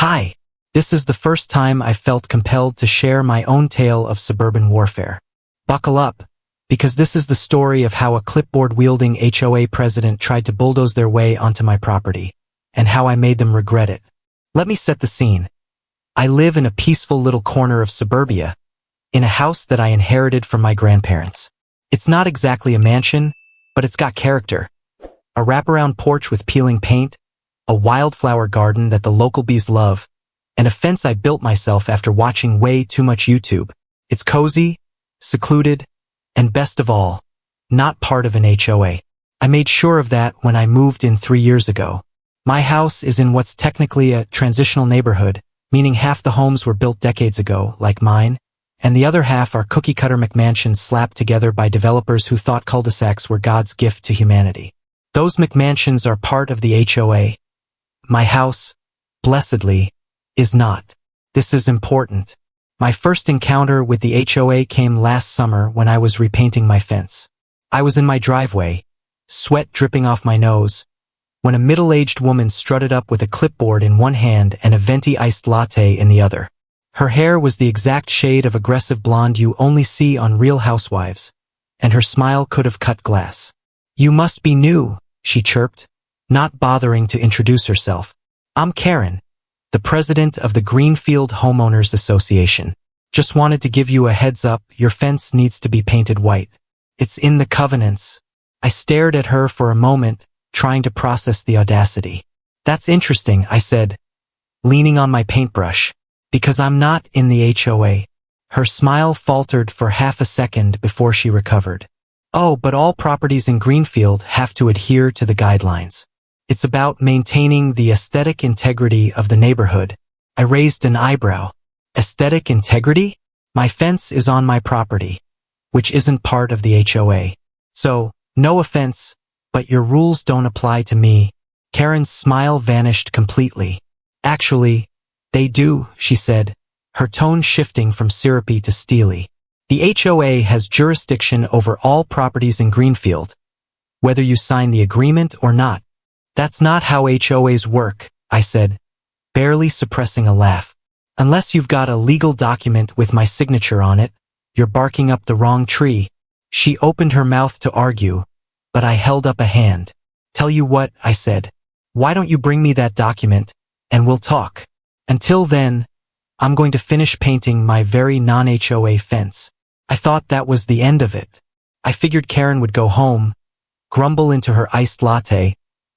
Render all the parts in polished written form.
Hi. This is the first time I felt compelled to share my own tale of suburban warfare. Buckle up, because this is the story of how a clipboard-wielding HOA president tried to bulldoze their way onto my property, and how I made them regret it. Let me set the scene. I live in a peaceful little corner of suburbia, in a house that I inherited from my grandparents. It's not exactly a mansion, but it's got character. A wraparound porch with peeling paint, a wildflower garden that the local bees love, and a fence I built myself after watching way too much YouTube. It's cozy, secluded, and best of all, not part of an HOA. I made sure of that when I moved in 3 years ago. My house is in what's technically a transitional neighborhood, meaning half the homes were built decades ago, like mine, and the other half are cookie-cutter McMansions slapped together by developers who thought cul-de-sacs were God's gift to humanity. Those McMansions are part of the HOA. My house, blessedly, is not. This is important. My first encounter with the HOA came last summer when I was repainting my fence. I was in my driveway, sweat dripping off my nose, when a middle-aged woman strutted up with a clipboard in one hand and a venti iced latte in the other. Her hair was the exact shade of aggressive blonde you only see on Real Housewives, and her smile could have cut glass. "You must be new," she chirped, not bothering to introduce herself. "I'm Karen, the president of the Greenfield Homeowners Association. Just wanted to give you a heads up, your fence needs to be painted white. It's in the covenants." I stared at her for a moment, trying to process the audacity. "That's interesting," I said, leaning on my paintbrush, "because I'm not in the HOA. Her smile faltered for half a second before she recovered. "Oh, but all properties in Greenfield have to adhere to the guidelines. It's about maintaining the aesthetic integrity of the neighborhood." I raised an eyebrow. "Aesthetic integrity? My fence is on my property, which isn't part of the HOA. So, no offense, but your rules don't apply to me." Karen's smile vanished completely. "Actually, they do," she said, her tone shifting from syrupy to steely. "The HOA has jurisdiction over all properties in Greenfield, whether you sign the agreement or not." "That's not how HOAs work," I said, barely suppressing a laugh. "Unless you've got a legal document with my signature on it, you're barking up the wrong tree." She opened her mouth to argue, but I held up a hand. "Tell you what," I said, "why don't you bring me that document, and we'll talk. Until then, I'm going to finish painting my very non-HOA fence." I thought that was the end of it. I figured Karen would go home, grumble into her iced latte,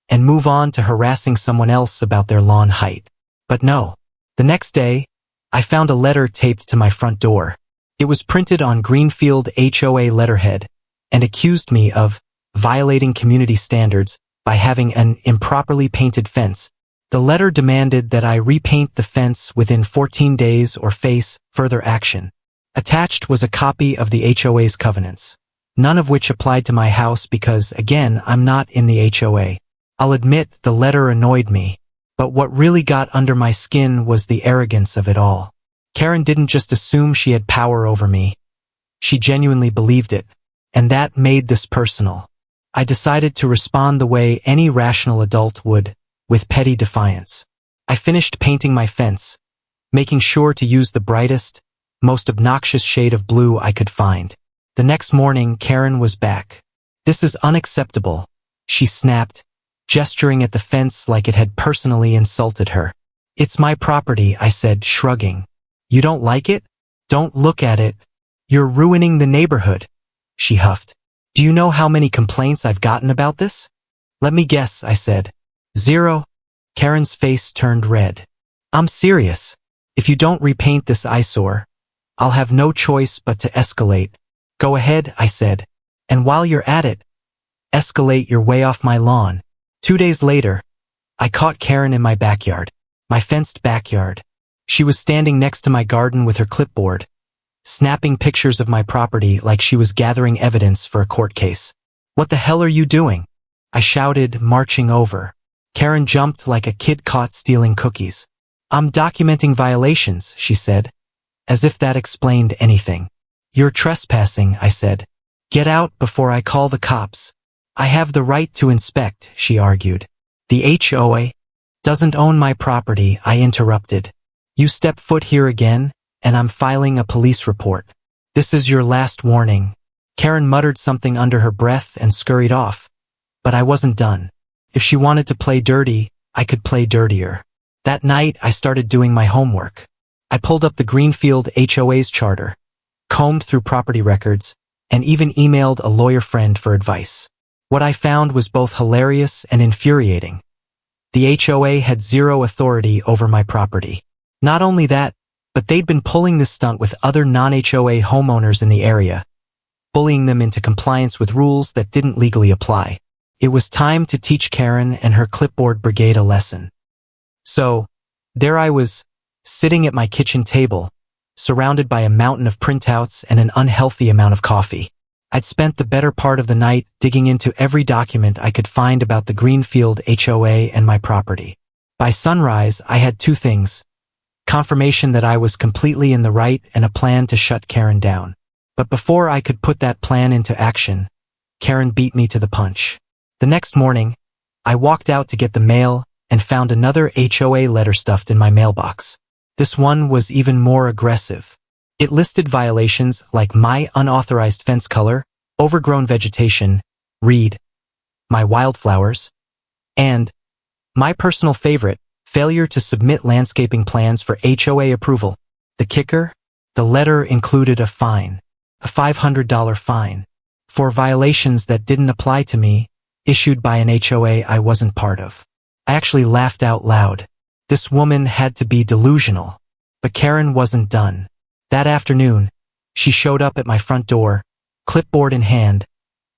and move on to harassing someone else about their lawn height. But no. The next day, I found a letter taped to my front door. It was printed on Greenfield HOA letterhead and accused me of violating community standards by having an improperly painted fence. The letter demanded that I repaint the fence within 14 days or face further action. Attached was a copy of the HOA's covenants, none of which applied to my house because, again, I'm not in the HOA. I'll admit the letter annoyed me, but what really got under my skin was the arrogance of it all. Karen didn't just assume she had power over me. She genuinely believed it, and that made this personal. I decided to respond the way any rational adult would, with petty defiance. I finished painting my fence, making sure to use the brightest, most obnoxious shade of blue I could find. The next morning, Karen was back. "This is unacceptable," she snapped, gesturing at the fence like it had personally insulted her. "It's my property," I said, shrugging. "You don't like it? Don't look at it. You're ruining the neighborhood," she huffed. "Do you know how many complaints I've gotten about this?" "Let me guess," I said. 0. Karen's face turned red. "I'm serious. If you don't repaint this eyesore, I'll have no choice but to escalate." "Go ahead," I said. "And while you're at it, escalate your way off my lawn." 2 days later, I caught Karen in my backyard, my fenced backyard. She was standing next to my garden with her clipboard, snapping pictures of my property like she was gathering evidence for a court case. "What the hell are you doing?" I shouted, marching over. Karen jumped like a kid caught stealing cookies. "I'm documenting violations," she said, as if that explained anything. "You're trespassing," I said. "Get out before I call the cops." "I have the right to inspect," she argued. "The HOA Doesn't own my property, I interrupted. You step foot here again, and I'm filing a police report. This is your last warning. Karen muttered something under her breath and scurried off. But I wasn't done. If she wanted to play dirty, I could play dirtier. That night, I started doing my homework. I pulled up the Greenfield HOA's charter, combed through property records, and even emailed a lawyer friend for advice. What I found was both hilarious and infuriating. The HOA had zero authority over my property. Not only that, but they'd been pulling this stunt with other non-HOA homeowners in the area, bullying them into compliance with rules that didn't legally apply. It was time to teach Karen and her Clipboard brigade a lesson. So, there I was, sitting at my kitchen table, surrounded by a mountain of printouts and an unhealthy amount of coffee. I'd spent the better part of the night digging into every document I could find about the Greenfield HOA and my property. By sunrise, I had two things: confirmation that I was completely in the right and a plan to shut Karen down. But before I could put that plan into action, Karen beat me to the punch. The next morning, I walked out to get the mail and found another HOA letter stuffed in my mailbox. This one was even more aggressive. It listed violations like my unauthorized fence color, overgrown vegetation, read, my wildflowers, and my personal favorite, failure to submit landscaping plans for HOA approval. The kicker? The letter included a fine, a $500 fine, for violations that didn't apply to me, issued by an HOA I wasn't part of. I actually laughed out loud. This woman had to be delusional. But Karen wasn't done. That afternoon, she showed up at my front door, clipboard in hand,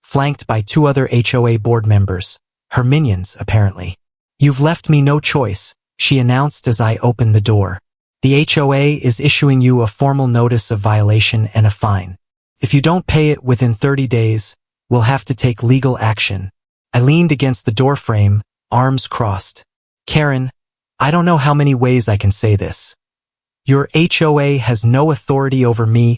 flanked by two other HOA board members, her minions, apparently. You've left me no choice, she announced as I opened the door. The HOA is issuing you a formal notice of violation and a fine. If you don't pay it within 30 days, we'll have to take legal action. I leaned against the doorframe, arms crossed. Karen, I don't know how many ways I can say this. Your HOA has no authority over me.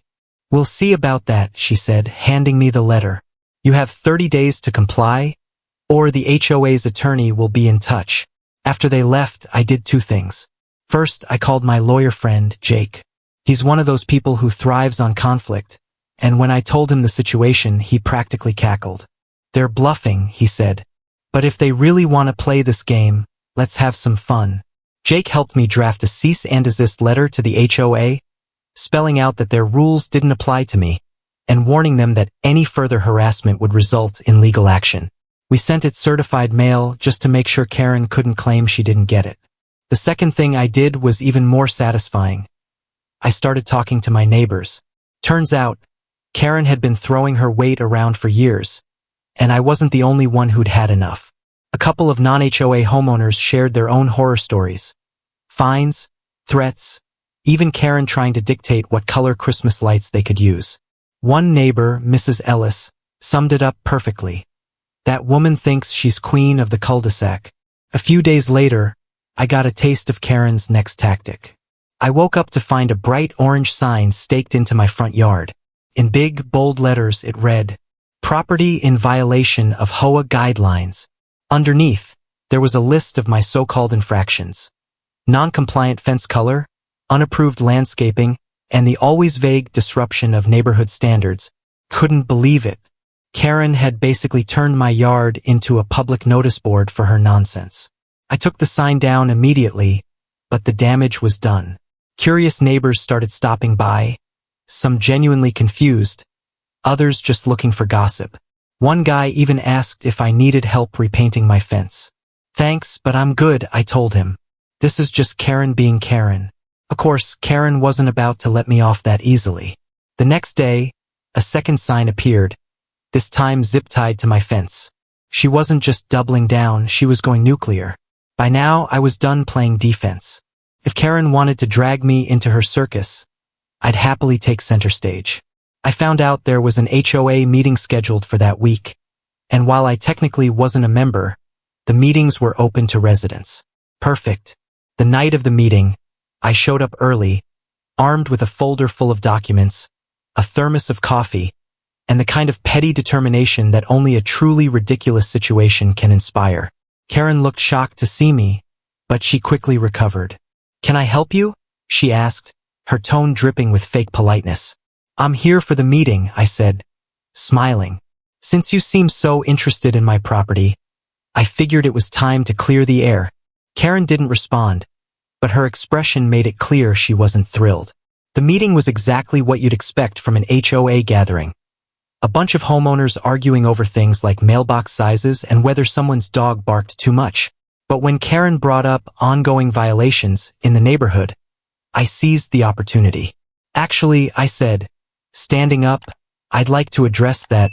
We'll see about that, she said, handing me the letter. You have 30 days to comply, or the HOA's attorney will be in touch. After they left, I did two things. First, I called my lawyer friend, Jake. He's one of those people who thrives on conflict, and when I told him the situation, he practically cackled. They're bluffing, he said. But if they really want to play this game, let's have some fun. Jake helped me draft a cease and desist letter to the HOA, spelling out that their rules didn't apply to me, and warning them that any further harassment would result in legal action. We sent it certified mail just to make sure Karen couldn't claim she didn't get it. The second thing I did was even more satisfying. I started talking to my neighbors. Turns out, Karen had been throwing her weight around for years, and I wasn't the only one who'd had enough. A couple of non-HOA homeowners shared their own horror stories. Fines, threats, even Karen trying to dictate what color Christmas lights they could use. One neighbor, Mrs. Ellis, summed it up perfectly. That woman thinks she's queen of the cul-de-sac. A few days later, I got a taste of Karen's next tactic. I woke up to find a bright orange sign staked into my front yard. In big, bold letters, it read, "Property in violation of HOA guidelines." Underneath, there was a list of my so-called infractions. Non-compliant fence color, unapproved landscaping, and the always vague disruption of neighborhood standards. Couldn't believe it. Karen had basically turned my yard into a public notice board for her nonsense. I took the sign down immediately, but the damage was done. Curious neighbors started stopping by, some genuinely confused, others just looking for gossip. One guy even asked if I needed help repainting my fence. Thanks, but I'm good, I told him. This is just Karen being Karen. Of course, Karen wasn't about to let me off that easily. The next day, a second sign appeared, this time zip-tied to my fence. She wasn't just doubling down, she was going nuclear. By now, I was done playing defense. If Karen wanted to drag me into her circus, I'd happily take center stage. I found out there was an HOA meeting scheduled for that week, and while I technically wasn't a member, the meetings were open to residents. Perfect. The night of the meeting, I showed up early, armed with a folder full of documents, a thermos of coffee, and the kind of petty determination that only a truly ridiculous situation can inspire. Karen looked shocked to see me, but she quickly recovered. "Can I help you?" she asked, her tone dripping with fake politeness. "I'm here for the meeting," I said, smiling. "Since you seem so interested in my property, I figured it was time to clear the air." Karen didn't respond, but her expression made it clear she wasn't thrilled. The meeting was exactly what you'd expect from an HOA gathering. A bunch of homeowners arguing over things like mailbox sizes and whether someone's dog barked too much. But when Karen brought up ongoing violations in the neighborhood, I seized the opportunity. "Actually," I said, standing up, "I'd like to address that."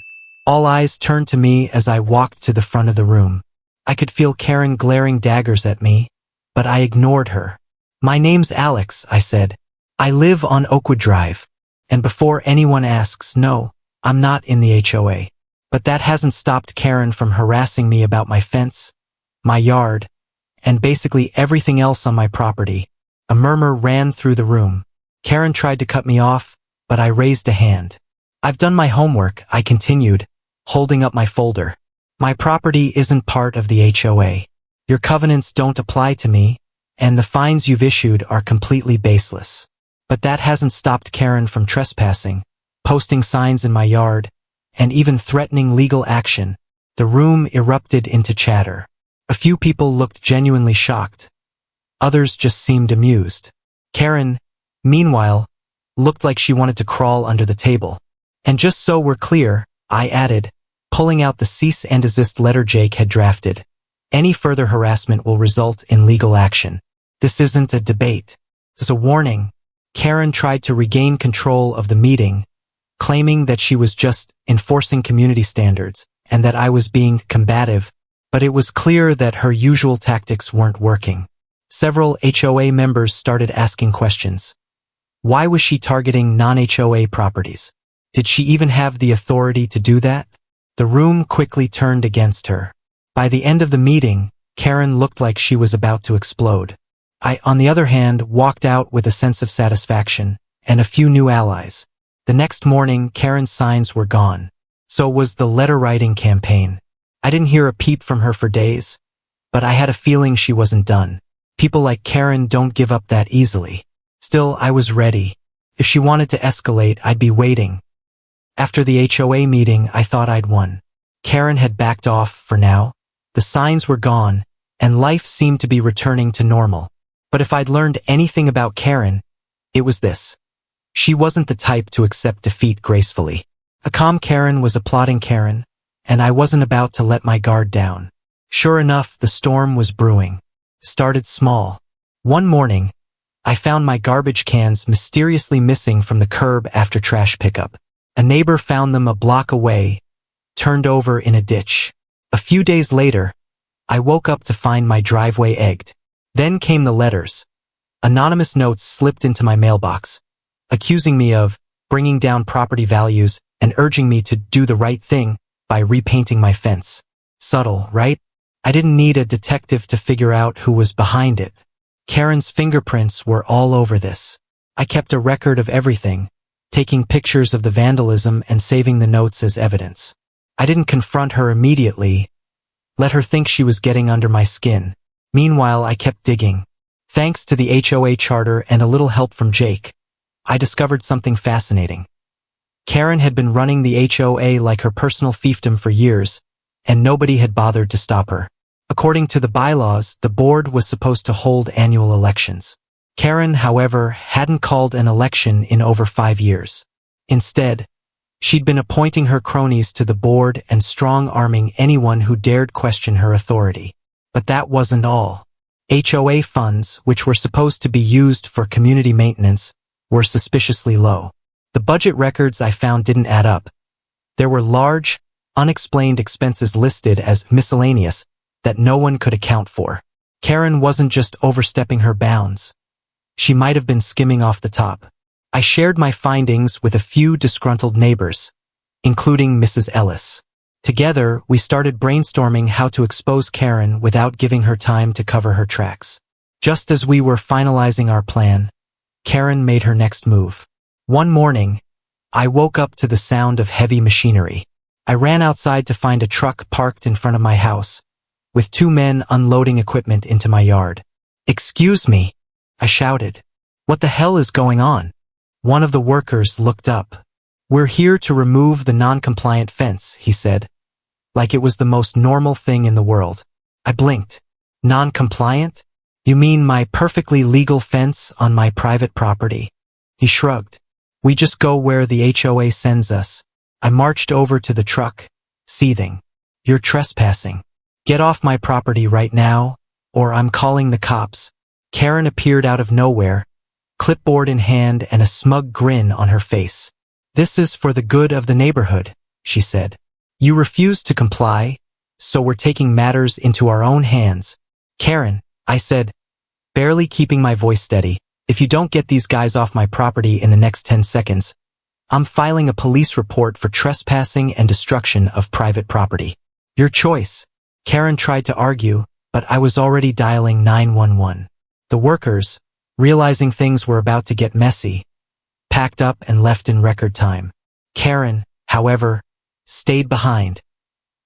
All eyes turned to me as I walked to the front of the room. I could feel Karen glaring daggers at me, but I ignored her. "My name's Alex," I said. "I live on Oakwood Drive. And before anyone asks, no, I'm not in the HOA. But that hasn't stopped Karen from harassing me about my fence, my yard, and basically everything else on my property." A murmur ran through the room. Karen tried to cut me off, but I raised a hand. "I've done my homework," I continued, holding up my folder. "My property isn't part of the HOA. Your covenants don't apply to me, and the fines you've issued are completely baseless." But that hasn't stopped Karen from trespassing, posting signs in my yard, and even threatening legal action. The room erupted into chatter. A few people looked genuinely shocked. Others just seemed amused. Karen, meanwhile, looked like she wanted to crawl under the table. "And just so we're clear," I added, pulling out the cease and desist letter Jake had drafted, "any further harassment will result in legal action. This isn't a debate. It's a warning." Karen tried to regain control of the meeting, claiming that she was just enforcing community standards and that I was being combative, but it was clear that her usual tactics weren't working. Several HOA members started asking questions. Why was she targeting non-HOA properties? Did she even have the authority to do that? The room quickly turned against her. By the end of the meeting, Karen looked like she was about to explode. I, on the other hand, walked out with a sense of satisfaction and a few new allies. The next morning, Karen's signs were gone. So was the letter-writing campaign. I didn't hear a peep from her for days, but I had a feeling she wasn't done. People like Karen don't give up that easily. Still, I was ready. If she wanted to escalate, I'd be waiting. After the HOA meeting, I thought I'd won. Karen had backed off for now. The signs were gone, and life seemed to be returning to normal. But if I'd learned anything about Karen, it was this. She wasn't the type to accept defeat gracefully. A calm Karen was a plotting Karen, and I wasn't about to let my guard down. Sure enough, the storm was brewing. Started small. One morning, I found my garbage cans mysteriously missing from the curb after trash pickup. A neighbor found them a block away, turned over in a ditch. A few days later, I woke up to find my driveway egged. Then came the letters. Anonymous notes slipped into my mailbox, accusing me of bringing down property values and urging me to do the right thing by repainting my fence. Subtle, right? I didn't need a detective to figure out who was behind it. Karen's fingerprints were all over this. I kept a record of everything, taking pictures of the vandalism and saving the notes as evidence. I didn't confront her immediately, let her think she was getting under my skin. Meanwhile, I kept digging. Thanks to the HOA charter and a little help from Jake, I discovered something fascinating. Karen had been running the HOA like her personal fiefdom for years, and nobody had bothered to stop her. According to the bylaws, the board was supposed to hold annual elections. Karen, however, hadn't called an election in over 5 years. Instead, she'd been appointing her cronies to the board and strong-arming anyone who dared question her authority. But that wasn't all. HOA funds, which were supposed to be used for community maintenance, were suspiciously low. The budget records I found didn't add up. There were large, unexplained expenses listed as miscellaneous that no one could account for. Karen wasn't just overstepping her bounds. She might have been skimming off the top. I shared my findings with a few disgruntled neighbors, including Mrs. Ellis. Together, we started brainstorming how to expose Karen without giving her time to cover her tracks. Just as we were finalizing our plan, Karen made her next move. One morning, I woke up to the sound of heavy machinery. I ran outside to find a truck parked in front of my house, with 2 men unloading equipment into my yard. "Excuse me," I shouted. "What the hell is going on?" One of the workers looked up. "We're here to remove the non-compliant fence," he said, like it was the most normal thing in the world. I blinked. "Non-compliant? You mean my perfectly legal fence on my private property?" He shrugged. "We just go where the HOA sends us." I marched over to the truck, seething. "You're trespassing. Get off my property right now, or I'm calling the cops." Karen appeared out of nowhere, clipboard in hand and a smug grin on her face. "This is for the good of the neighborhood," she said. "You refuse to comply, so we're taking matters into our own hands." "Karen," I said, barely keeping my voice steady, "if you don't get these guys off my property in the next 10 seconds, I'm filing a police report for trespassing and destruction of private property." "Your choice." Karen tried to argue, but I was already dialing 911. The workers, realizing things were about to get messy, packed up and left in record time. Karen, however, stayed behind,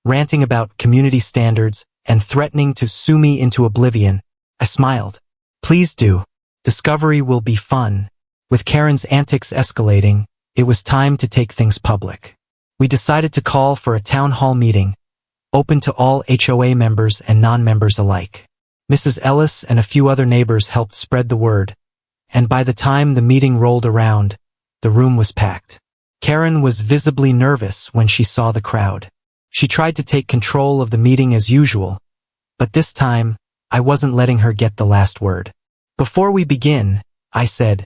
ranting about community standards and threatening to sue me into oblivion. I smiled. "Please do. Discovery will be fun." With Karen's antics escalating, it was time to take things public. We decided to call for a town hall meeting, open to all HOA members and non-members alike. Mrs. Ellis and a few other neighbors helped spread the word, and by the time the meeting rolled around, the room was packed. Karen was visibly nervous when she saw the crowd. She tried to take control of the meeting as usual, but this time, I wasn't letting her get the last word. "Before we begin," I said,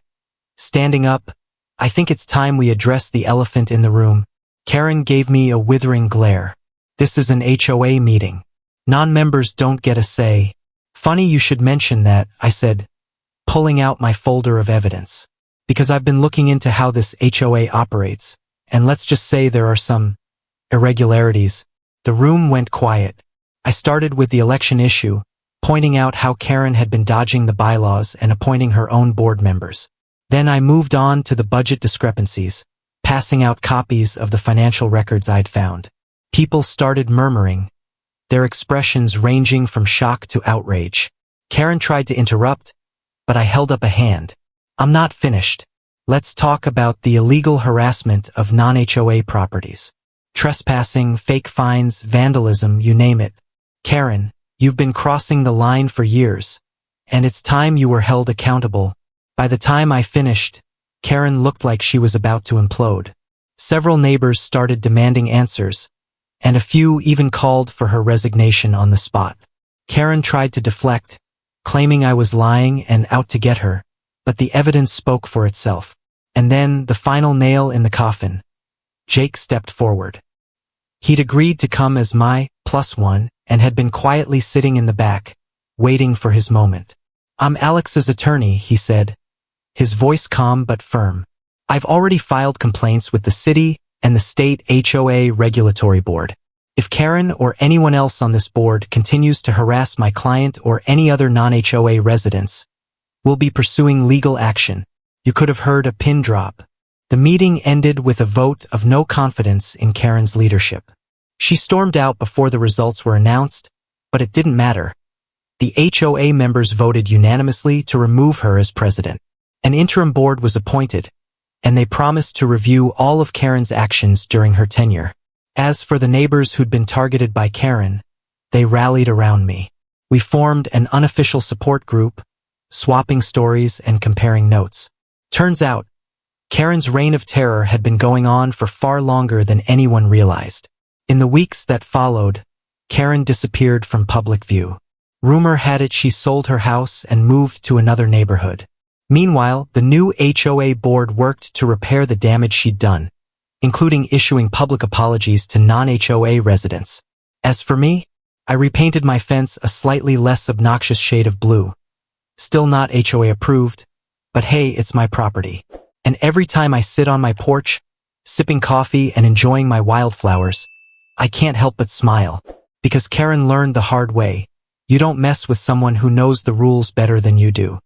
standing up, "I think it's time we address the elephant in the room." Karen gave me a withering glare. "This is an HOA meeting. Non-members don't get a say." "Funny you should mention that," I said, pulling out my folder of evidence. "Because I've been looking into how this HOA operates, and let's just say there are some irregularities." The room went quiet. I started with the election issue, pointing out how Karen had been dodging the bylaws and appointing her own board members. Then I moved on to the budget discrepancies, passing out copies of the financial records I'd found. People started murmuring, their expressions ranging from shock to outrage. Karen tried to interrupt, but I held up a hand. "I'm not finished. Let's talk about the illegal harassment of non-HOA properties. Trespassing, fake fines, vandalism, you name it. Karen, you've been crossing the line for years, and it's time you were held accountable." By the time I finished, Karen looked like she was about to implode. Several neighbors started demanding answers, and a few even called for her resignation on the spot. Karen tried to deflect, claiming I was lying and out to get her, but the evidence spoke for itself. And then, the final nail in the coffin. Jake stepped forward. He'd agreed to come as my +1 and had been quietly sitting in the back, waiting for his moment. "I'm Alex's attorney," he said, his voice calm but firm. "I've already filed complaints with the city and the state HOA regulatory board. If Karen or anyone else on this board continues to harass my client or any other non-HOA residents, we'll be pursuing legal action." You could have heard a pin drop. The meeting ended with a vote of no confidence in Karen's leadership. She stormed out before the results were announced, but it didn't matter. The HOA members voted unanimously to remove her as president. An interim board was appointed, and they promised to review all of Karen's actions during her tenure. As for the neighbors who'd been targeted by Karen, they rallied around me. We formed an unofficial support group, swapping stories and comparing notes. Turns out, Karen's reign of terror had been going on for far longer than anyone realized. In the weeks that followed, Karen disappeared from public view. Rumor had it she sold her house and moved to another neighborhood. Meanwhile, the new HOA board worked to repair the damage she'd done, including issuing public apologies to non-HOA residents. As for me, I repainted my fence a slightly less obnoxious shade of blue. Still not HOA approved, but hey, it's my property. And every time I sit on my porch, sipping coffee and enjoying my wildflowers, I can't help but smile. Because Karen learned the hard way, you don't mess with someone who knows the rules better than you do.